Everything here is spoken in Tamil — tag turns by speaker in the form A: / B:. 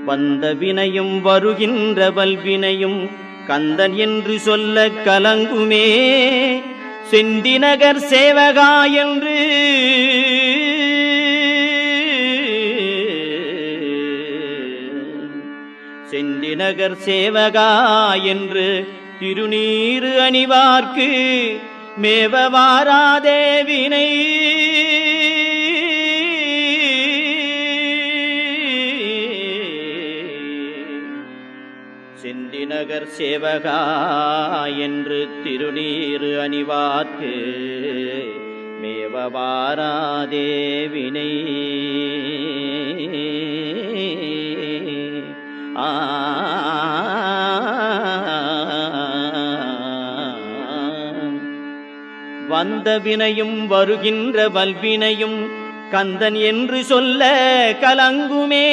A: வந்த வினையும் வருகின்ற வல்வினையும் கந்தன் என்று சொல்ல கலங்குமே. செந்திநகர் சேவகா என்று செந்திநகர் சேவகா என்று திருநீறு அணிவார்க்கு மேவவாராதே வினை. செந்திநகர் சேவகா என்று திருநீறு அணிவார்க்கு மேவவாராதே வினை. வந்த வினையும் வருகின்ற வல்வினையும் கந்தன் என்று சொல்ல கலங்குமே.